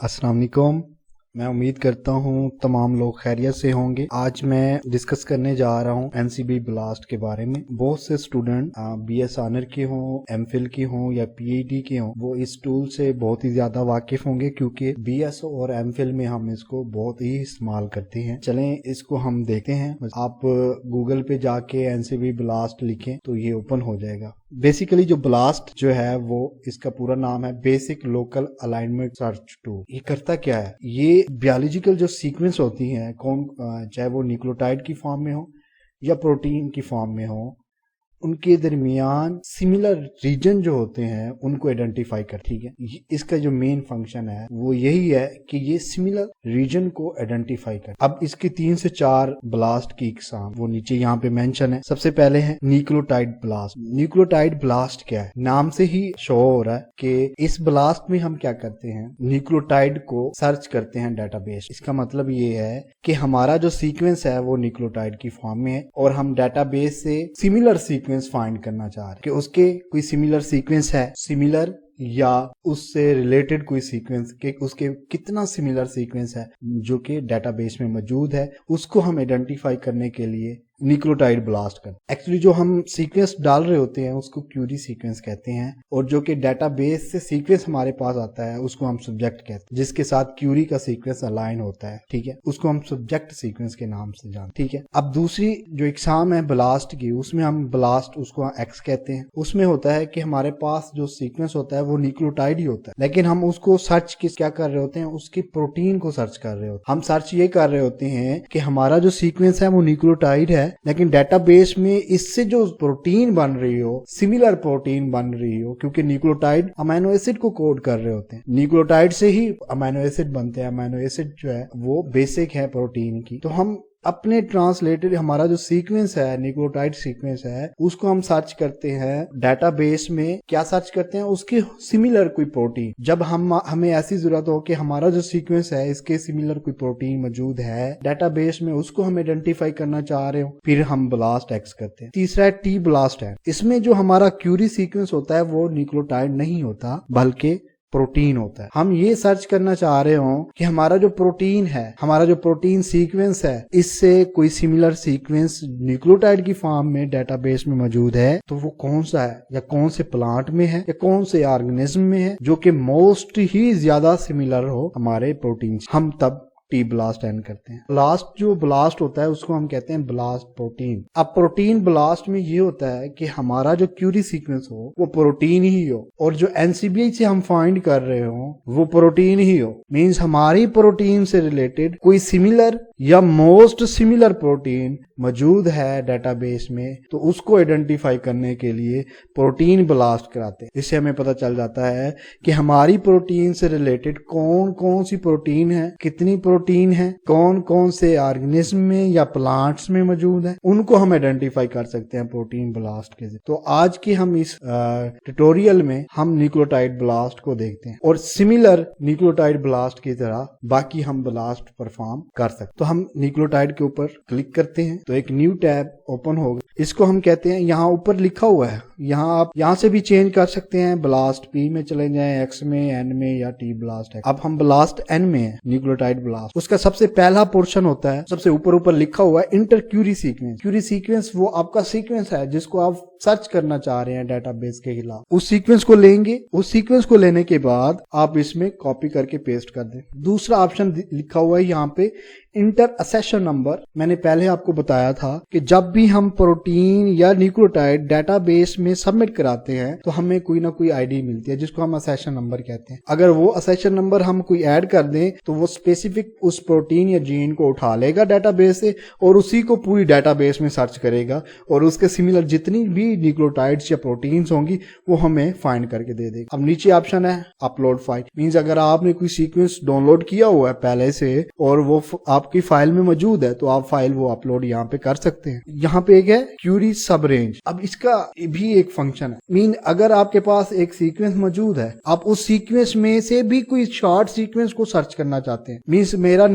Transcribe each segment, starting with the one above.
अस्सलाम वालेकुम। मैं उम्मीद करता हूँ तमाम लोग खैरियत से होंगे। आज मैं डिस्कस करने जा रहा हूँ एनसीबी ब्लास्ट के बारे में। बहुत से स्टूडेंट बीएस ऑनर के हों, एमफिल के हों या पीएचडी के हों, वो इस टूल से बहुत ही ज्यादा वाकिफ होंगे क्योंकि बीएस और एमफिल में हम इसको बहुत ही इस्तेमाल करते हैं। चलें इसको हम देखते हैं। आप गूगल पे जाके एनसीबी ब्लास्ट लिखें तो ये ओपन हो जाएगा। बेसिकली जो ब्लास्ट जो है वो इसका पूरा नाम है basic local alignment search tool. ये करता क्या है? ये बायोलॉजिकल जो सीक्वेंस होती हैं, चाहे वो न्यूक्लियोटाइड की फॉर्म में हो या प्रोटीन की फॉर्म में हो, उनके दरमियान सिमिलर रीजन जो होते हैं उनको आइडेंटिफाई कर। ठीक है, इसका जो मेन फंक्शन है वो यही है कि ये सिमिलर रीजन को आइडेंटिफाई कर। अब इसके 3 से 4 ब्लास्ट की इकसाम वो नीचे यहाँ पे मेंशन है। सबसे पहले है न्यूक्लियोटाइड ब्लास्ट। न्यूक्लियोटाइड ब्लास्ट क्या है? नाम से ही शो हो रहा है कि इस ब्लास्ट में हम क्या करते हैं, न्यूक्लियोटाइड को सर्च करते हैं डेटाबेस। इसका मतलब ये है कि हमारा जो सीक्वेंस है वो न्यूक्लियोटाइड की फॉर्म में है और हम डेटाबेस से सिमिलर सीक्वेंस फाइंड करना चाह रहे हैं कि उसके कोई सिमिलर सीक्वेंस है, सिमिलर या उससे रिलेटेड कोई सीक्वेंस के उसके कितना सिमिलर सीक्वेंस है जो कि डेटाबेस में मौजूद है, उसको हम आइडेंटिफाई करने के लिए न्यूक्लियोटाइड ब्लास्ट करते। एक्चुअली जो हम सीक्वेंस डाल रहे होते हैं उसको क्यूरी सीक्वेंस कहते हैं और जो कि डेटाबेस से सीक्वेंस हमारे पास आता है उसको हम सब्जेक्ट कहते हैं, जिसके साथ क्यूरी का सीक्वेंस अलाइन होता है। ठीक है, उसको हम सब्जेक्ट सीक्वेंस के नाम से जानते हैं। ठीक है, अब दूसरी जो इकसाम है ब्लास्ट की, उसमें हम ब्लास्ट उसको एक्स कहते हैं। उसमें होता है कि हमारे पास जो सीक्वेंस होता है वो न्यूक्लियोटाइड ही होता है, लेकिन हम उसको सर्च क्या कर रहे होते हैं, उसकी प्रोटीन को सर्च कर रहे होते हैं। हम सर्च ये कर रहे होते हैं कि हमारा जो सीक्वेंस है वो न्यूक्लियोटाइड है, लेकिन डेटाबेस में इससे जो प्रोटीन बन रही हो, सिमिलर प्रोटीन बन रही हो, क्योंकि न्यूक्लियोटाइड अमीनो एसिड को कोड कर रहे होते हैं। न्यूक्लियोटाइड से ही अमीनो एसिड बनते हैं। अमीनो एसिड जो है वो बेसिक है प्रोटीन की। तो हम अपने ट्रांसलेटेड हमारा जो सीक्वेंस है, न्यूक्लियोटाइड सीक्वेंस है, उसको हम सर्च करते हैं डेटाबेस में। क्या सर्च करते हैं? उसके सिमिलर कोई प्रोटीन। जब हमें ऐसी जरूरत हो कि हमारा जो सीक्वेंस है इसके सिमिलर कोई प्रोटीन मौजूद है डेटाबेस में, उसको हम आइडेंटिफाई करना चाह रहे हो, फिर हम ब्लास्ट एक्स करते हैं। तीसरा है टी ब्लास्ट है। इसमें जो हमारा क्यूरी सीक्वेंस होता है वो न्यूक्लियोटाइड नहीं होता बल्कि प्रोटीन होता है। हम ये सर्च करना चाह रहे हो कि हमारा जो प्रोटीन है, हमारा जो प्रोटीन सीक्वेंस है, इससे कोई सिमिलर सीक्वेंस न्यूक्लियोटाइड की फॉर्म में डेटाबेस में मौजूद है, तो वो कौन सा है, या कौन से प्लांट में है, या कौन से ऑर्गेनिज्म में है जो कि मोस्ट ही ज्यादा सिमिलर हो हमारे प्रोटीन। हम तब टी ब्लास्ट एंड करते हैं। लास्ट जो ब्लास्ट होता है उसको हम कहते हैं ब्लास्ट प्रोटीन। अब प्रोटीन ब्लास्ट में ये होता है कि हमारा जो क्यूरी सीक्वेंस हो वो प्रोटीन ही हो और जो एनसीबीआई से हम फाइंड कर रहे हो वो प्रोटीन ही हो। मींस हमारी प्रोटीन से रिलेटेड कोई सिमिलर या मोस्ट सिमिलर प्रोटीन मौजूद है डेटाबेस में, तो उसको आइडेंटिफाई करने के लिए प्रोटीन ब्लास्ट कराते हैं। इससे हमें पता चल जाता है कि हमारी प्रोटीन से रिलेटेड कौन कौन सी प्रोटीन है, कितनी प्रोटीन है, कौन कौन से ऑर्गेनिज्म में या प्लांट्स में मौजूद है, उनको हम आइडेंटिफाई कर सकते हैं प्रोटीन ब्लास्ट के। तो आज की हम इस ट्यूटोरियल में हम न्यूक्लियोटाइड ब्लास्ट को देखते हैं और सिमिलर न्यूक्लियोटाइड ब्लास्ट की तरह बाकी हम ब्लास्ट परफॉर्म कर सकते हैं। तो हम न्यूक्लियोटाइड के ऊपर क्लिक करते हैं तो एक न्यू टैब ओपन होगा। इसको हम कहते हैं, यहाँ ऊपर लिखा हुआ है, यहाँ आप यहाँ से भी चेंज कर सकते हैं। ब्लास्ट पी में चले जाएं, एक्स में, एन में, या टी ब्लास्ट है। अब हम ब्लास्ट एन में है, न्यूक्लियोटाइड ब्लास्ट। उसका सबसे पहला पोर्शन होता है, सबसे ऊपर लिखा हुआ है इंटर क्यूरी सीक्वेंस। क्यूरी सीक्वेंस वो आपका सीक्वेंस है जिसको आप सर्च करना चाह रहे हैं डेटाबेस के खिलाफ। उस सीक्वेंस को लेंगे, उस सीक्वेंस को लेने के बाद आप इसमें कॉपी करके पेस्ट कर दें। दूसरा ऑप्शन लिखा हुआ है यहाँ पे इंटर असेशन नंबर। मैंने पहले आपको बताया था कि जब भी हम प्रोटीन या न्यूक्लियोटाइड डेटाबेस में सबमिट कराते हैं तो हमें कोई ना कोई आईडी मिलती है जिसको हम असेशन नंबर कहते हैं। अगर वो असेशन नंबर हम कोई ऐड कर दें तो वो स्पेसिफिक उस प्रोटीन या जीन को उठा लेगा डेटाबेस से और उसी को पूरी डेटाबेस में सर्च करेगा और उसके सिमिलर जितनी भी न्यूक्लियोटाइड्स या प्रोटीन्स होंगी वो हमें फाइंड करके दे देगा। अब नीचे ऑप्शन है अपलोड फाइल। मींस अगर आपने कोई सीक्वेंस डाउनलोड किया हुआ है पहले से और वो आपकी फाइल में मौजूद है तो आप फाइल वो अपलोड यहाँ पे कर सकते हैं। यहाँ पे एक है क्यूरी सब रेंज। अब इसका भी एक फंक्शन है, मीन अगर आपके पास एक सीक्वेंस मौजूद है, आप उस सीक्वेंस में से भी कोई शॉर्ट सीक्वेंस को सर्च करना चाहते हैं। मीन्स मेरा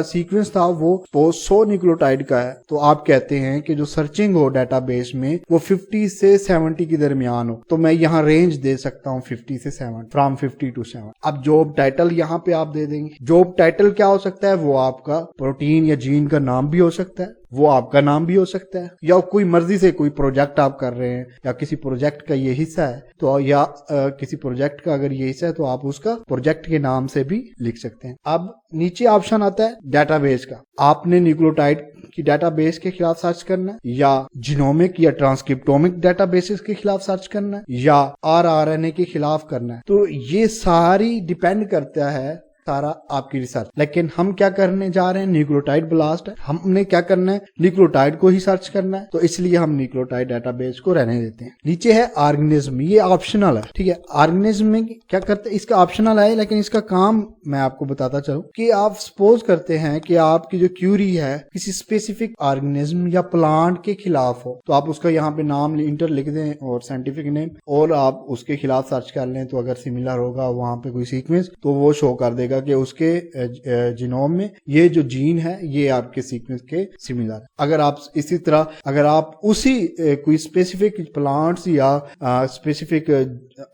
सीक्वेंस था वो 100 न्यूक्लियोटाइड का है, तो आप कहते हैं कि जो सर्चिंग हो डेटाबेस में वो 50 से 70 के दरमियान हो, तो मैं यहाँ रेंज दे सकता हूँ 50 से 7, फ्रॉम 50 to 7। अब जॉब टाइटल यहाँ पे आप दे देंगे। जॉब टाइटल क्या हो सकता है, वो आपका प्रोटीन या जीन का नाम भी हो सकता है, वो आपका नाम भी हो सकता है, या कोई मर्जी से कोई प्रोजेक्ट आप कर रहे हैं या किसी प्रोजेक्ट का ये हिस्सा है तो, या किसी प्रोजेक्ट का अगर ये हिस्सा है तो आप उसका प्रोजेक्ट के नाम से भी लिख सकते हैं। अब नीचे ऑप्शन आता है डेटाबेस का। आपने न्यूक्लियोटाइड की डेटाबेस के खिलाफ सर्च करना है, या जीनोमिक या ट्रांसक्रिप्टोमिक डेटाबेसेस के खिलाफ सर्च करना है, या आरएनए के खिलाफ करना है। तो ये सारी डिपेंड करता है सारा आपकी रिसर्च। लेकिन हम क्या करने जा रहे हैं, न्यूक्लियोटाइड ब्लास्ट है, हमने क्या करना है, न्यूक्लियोटाइड को ही सर्च करना है, तो इसलिए हम न्यूक्लियोटाइड डेटाबेस को रहने देते हैं। नीचे है ऑर्गेनिज्म, ये ऑप्शनल है, ठीक है। ऑर्गेनिज्म में क्या करते हैं, इसका ऑप्शनल है लेकिन इसका काम मैं आपको बताता चलूं कि आप सपोज करते हैं कि आपकी जो क्यूरी है किसी स्पेसिफिक ऑर्गेनिज्म या प्लांट के खिलाफ हो, तो आप उसका यहाँ पे नाम इंटर लिख दें और साइंटिफिक नेम, और आप उसके खिलाफ सर्च कर लें, तो अगर सिमिलर होगा वहां पे कोई सीक्वेंस तो वो शो कर देगा कि उसके जीनोम में ये जो जीन है ये आपके सीक्वेंस के सिमिलर है। अगर आप इसी तरह अगर आप उसी कोई स्पेसिफिक प्लांट्स या स्पेसिफिक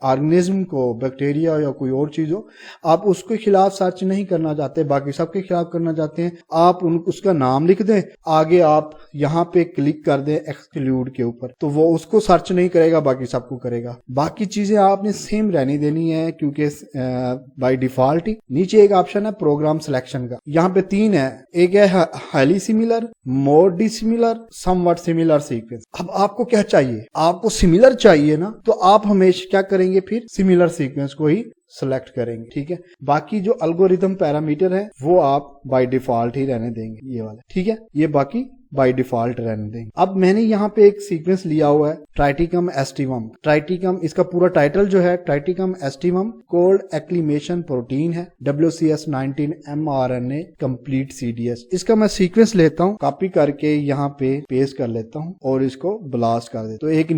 ऑर्गेनिज्म को, बैक्टीरिया या कोई और चीज हो, आप उसके खिलाफ सर्च नहीं करना चाहते, बाकी सबके खिलाफ करना चाहते हैं, आप उसका नाम लिख दें, आगे आप यहाँ पे क्लिक कर दें एक्सक्लूड के ऊपर, तो वो उसको सर्च नहीं करेगा, बाकी सबको करेगा। बाकी चीजें आपने सेम रहनी देनी है क्योंकि बाय डिफॉल्ट ही। नीचे एक ऑप्शन है प्रोग्राम सिलेक्शन का, यहाँ पे 3 है, एक है हाईली सिमिलर, मोर डिसिमिलर, समवट सिमिलर सीक्वेंस। अब आपको क्या चाहिए, आपको सिमिलर चाहिए ना, तो आप हमेशा क्या करेंगे, फिर सिमिलर सीक्वेंस को ही सेलेक्ट करेंगे, ठीक है। बाकी जो एल्गोरिथम पैरामीटर है वो आप बाय डिफॉल्ट ही रहने देंगे, ये वाला, ठीक है, ये बाकी बाय डिफॉल्ट रहने देंगे। अब मैंने यहाँ पे एक सीक्वेंस लिया हुआ है ट्राइटिकम एस्टिवम। ट्राइटिकम, इसका पूरा टाइटल जो है Triticum aestivum cold acclimation protein है, WCS19 mRNA कंप्लीट CDS। इसका मैं सीक्वेंस लेता हूँ, कॉपी करके यहाँ पे पेस्ट कर लेता हूँ और इसको ब्लास्ट कर देता हूँ, तो एक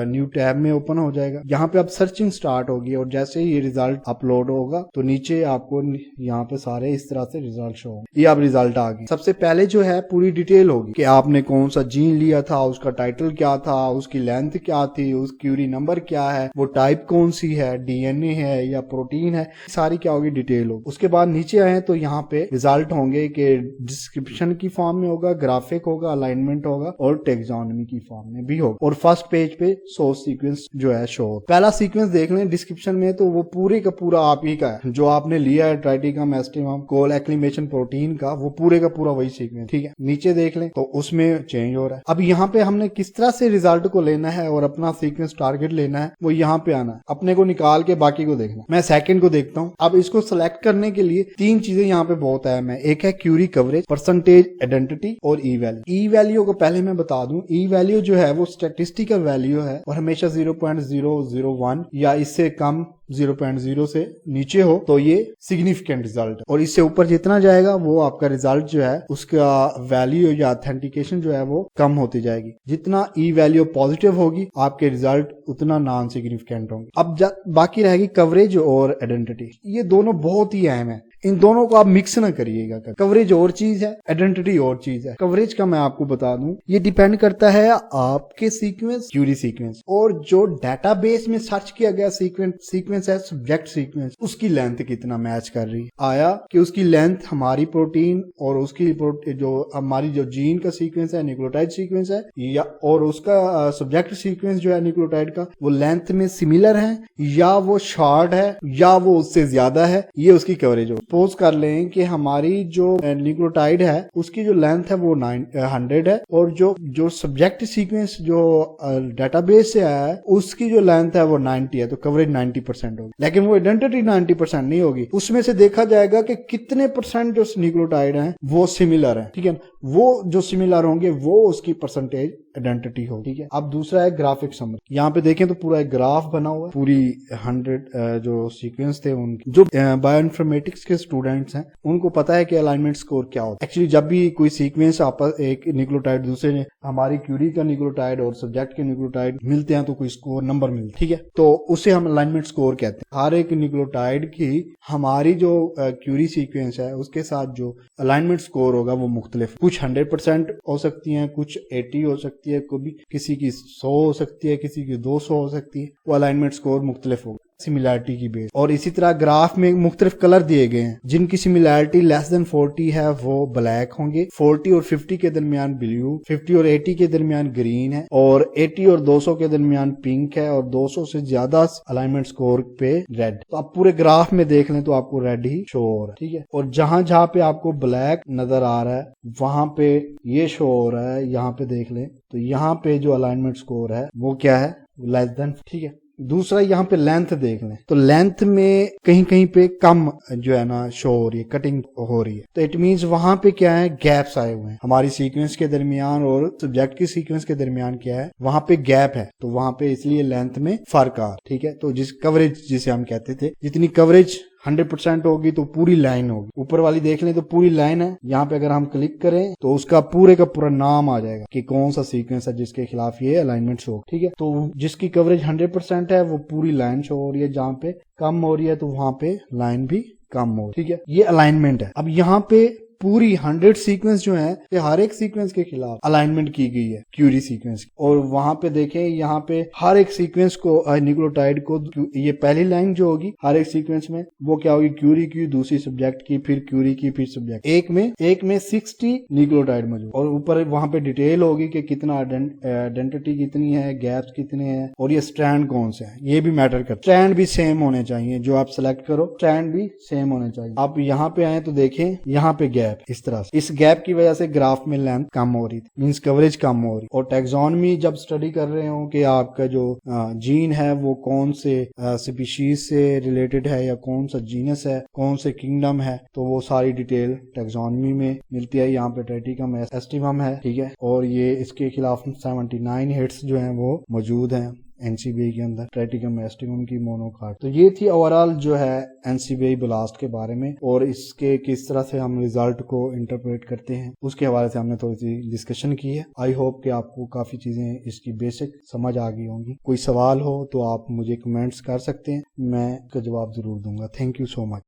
न्यू टैब में ओपन हो जाएगा। यहाँ पे अब सर्चिंग स्टार्ट होगी और जैसे ही ये रिजल्ट अपलोड होगा तो नीचे आपको यहाँ पे सारे इस तरह से रिजल्ट शो होंगे। ये अब रिजल्ट आ गए। सबसे पहले जो है पूरी डिटेल होगी कि आपने कौन सा जीन लिया था, उसका टाइटल क्या था, उसकी लेंथ क्या थी, उस क्यूरी नंबर क्या है, वो टाइप कौन सी है, DNA है या प्रोटीन है, सारी क्या होगी डिटेल होगी। उसके बाद नीचे आए तो यहाँ पे रिजल्ट होंगे कि डिस्क्रिप्शन की फॉर्म में होगा, ग्राफिक होगा, अलाइनमेंट होगा और टेक्सोनॉमी की फॉर्म में भी होगा, और फर्स्ट पेज पे सोर्स सीक्वेंस जो है शो होगा। पहला सीक्वेंस देख लें डिस्क्रिप्शन में, तो वो पूरे का पूरा आप ही का है, जो आपने लिया है ट्राइटिकम एस्टिवम कोल एक्लिमेशन प्रोटीन का, वो पूरे का पूरा वही सीक्वेंस, ठीक है। नीचे देख लें तो उसमें चेंज हो रहा है। अब यहाँ पे हमने किस तरह से रिजल्ट को लेना है और अपना सीक्वेंस टारगेट लेना है, वो यहाँ पे आना है, अपने को निकाल के बाकी को देखना। मैं सेकंड को देखता हूँ। अब इसको सिलेक्ट करने के लिए 3 चीजें यहाँ पे बहुत अहम है। एक है क्यूरी कवरेज, परसेंटेज आइडेंटिटी और ई वैल्यू। ई वैल्यू को पहले मैं बता दूं, ई वैल्यू जो है वो स्टैटिस्टिकल वैल्यू है और हमेशा 0.001 या इससे कम 0.0 से नीचे हो तो ये सिग्निफिकेंट रिजल्ट, और इससे ऊपर जितना जाएगा वो आपका रिजल्ट जो है उसका वैल्यू या ऑथेंटिकेशन जो है वो कम होती जाएगी। जितना ई वैल्यू पॉजिटिव होगी आपके रिजल्ट उतना नॉन सिग्निफिकेंट होंगे। अब बाकी रहेगी कवरेज और आइडेंटिटी। ये दोनों बहुत ही अहम है, इन दोनों को आप मिक्स ना करिएगा। कवरेज और चीज है, आइडेंटिटी और चीज है। कवरेज का मैं आपको बता दूं, ये डिपेंड करता है आपके सीक्वेंस, क्यूरी सीक्वेंस, और जो डेटाबेस में सर्च किया गया सीक्वेंस है, सब्जेक्ट सीक्वेंस, उसकी लेंथ कितना मैच कर रही है। आया कि उसकी लेंथ हमारी प्रोटीन और उसकी जो हमारी जो जीन का सीक्वेंस है, न्यूक्लियोटाइड सीक्वेंस है, या और उसका सब्जेक्ट सीक्वेंस जो है न्यूक्लियोटाइड का, वो लेंथ में सिमिलर है या वो शॉर्ट है या वो उससे ज्यादा है, ये उसकी कवरेज हो। सपोज कर लें कि हमारी जो न्यूक्लियोटाइड है उसकी जो लेंथ है वो 100 है, और जो सब्जेक्ट सीक्वेंस जो डेटाबेस से आया है उसकी जो लेंथ है वो 90 है, तो कवरेज 90% होगी। लेकिन वो आइडेंटिटी 90% नहीं होगी, उसमें से देखा जाएगा कि कितने परसेंट जो न्यूक्लियोटाइड हैं वो सिमिलर है, ठीक है। वो जो सिमिलर होंगे वो उसकी परसेंटेज आइडेंटिटी हो, ठीक है। अब दूसरा है ग्राफिक समरी। यहाँ पे देखें तो पूरा एक ग्राफ बना हुआ है, पूरी 100 जो सीक्वेंस थे उनके। जो बायोइन्फॉर्मेटिक्स के स्टूडेंट्स हैं उनको पता है कि अलाइनमेंट स्कोर क्या होता है। एक्चुअली जब भी कोई सीक्वेंस आपस एक न्यूक्लियोटाइड दूसरे हमारी क्यूरी का न्यूक्लियोटाइड और सब्जेक्ट के न्यूक्लियोटाइड मिलते हैं तो कोई स्कोर नंबर मिलता है, ठीक है। तो उसे हम अलाइनमेंट स्कोर कहते हैं। हर एक न्यूक्लियोटाइड की हमारी जो क्यूरी सीक्वेंस है उसके साथ जो अलाइनमेंट स्कोर होगा वो मुख्तलिफ, कुछ 100% हो सकती हैं, कुछ 80 हो सकती है, कभी किसी की 100 हो सकती है, किसी की 200 हो सकती है। वो अलाइनमेंट स्कोर मुख्तलिफ होगा सिमिलैरिटी की बेस। और इसी तरह ग्राफ में मुख्तलिफ कलर दिए गए हैं। जिनकी सिमिलैरिटी लेस देन 40 है वो ब्लैक होंगे, 40 और 50 के दरमियान ब्लू, 50 और 80 के दरमियान ग्रीन है, और 80 और 200 के दरमियान पिंक है, और 200 से ज्यादा अलाइनमेंट स्कोर पे रेड। तो आप पूरे ग्राफ में देख लें तो आपको रेड ही शो हो रहा है, ठीक है। और जहां जहां पे आपको ब्लैक नजर आ रहा है वहां पे ये शो हो रहा है, यहाँ पे देख लें तो यहाँ पे जो अलाइनमेंट स्कोर है वो क्या है, लेस देन, ठीक है। दूसरा यहाँ पे लेंथ देख लें तो लेंथ में कहीं कहीं पे कम जो है ना शो हो रही है, कटिंग हो रही है। तो इट मींस वहां पे क्या है, गैप्स आए हुए हैं हमारी सीक्वेंस के दरमियान और सब्जेक्ट की सीक्वेंस के दरमियान क्या है, वहां पे गैप है। तो वहां पे इसलिए लेंथ में फर्क आ, ठीक है। तो जिस कवरेज जिसे हम कहते थे, जितनी कवरेज 100% होगी तो पूरी लाइन होगी। ऊपर वाली देख लें तो पूरी लाइन है, यहाँ पे अगर हम क्लिक करें तो उसका पूरे का पूरा नाम आ जाएगा कि कौन सा सीक्वेंस है जिसके खिलाफ ये अलाइनमेंट शो, ठीक है। तो जिसकी कवरेज 100% है वो पूरी लाइन शो हो रही है, जहाँ पे कम हो रही है तो वहां पे लाइन भी कम हो, ठीक है। ये अलाइनमेंट है। अब यहाँ पे पूरी 100 सीक्वेंस जो है ये हर एक सीक्वेंस के खिलाफ अलाइनमेंट की गई है क्यूरी सीक्वेंस। और वहां पे देखें यहाँ पे हर एक सीक्वेंस को न्यूक्लियोटाइड को, ये पहली लाइन जो होगी हर एक सीक्वेंस में वो क्या होगी, क्यूरी की, दूसरी सब्जेक्ट की, फिर क्यूरी की, फिर सब्जेक्ट। एक में 60 न्यूक्लियोटाइड मौजूद, और ऊपर वहां पे डिटेल होगी कि कितना आइडेंटिटी कितनी है, गैप्स कितने हैं, और ये स्ट्रैंड कौन से हैं, ये भी मैटर करता है। स्ट्रैंड भी सेम होने चाहिए, जो आप सिलेक्ट करो स्ट्रैंड भी सेम होने चाहिए। आप यहाँ पे आए तो देखें यहाँ पे गैप, इस तरह से, इस गैप की वजह से ग्राफ में लेंथ कम हो रही थी, मींस कवरेज कम हो रही। और टैक्सोनॉमी जब स्टडी कर रहे हो कि आपका जो जीन है वो कौन से स्पीशीज से रिलेटेड है या कौन सा जीनस है, कौन से किंगडम है, तो वो सारी डिटेल टैक्सोनॉमी में मिलती है। यहाँ पे ट्राइटिकम एस्टिवम है, ठीक है। और ये इसके खिलाफ 79 हिट्स जो है वो मौजूद हैं एनसीबीआई के अंदर, ट्राइटिकम एस्टिवम की मोनोकार्ड। तो ये थी ओवरऑल जो है एनसीबीआई ब्लास्ट के बारे में, और इसके किस तरह से हम रिजल्ट को इंटरप्रेट करते हैं उसके हवाले से हमने थोड़ी सी डिस्कशन की है। आई होप कि आपको काफी चीजें इसकी बेसिक समझ आ गई होंगी। कोई सवाल हो तो आप मुझे कमेंट्स कर सकते हैं, मैं इसका जवाब जरूर दूंगा। Thank you so much.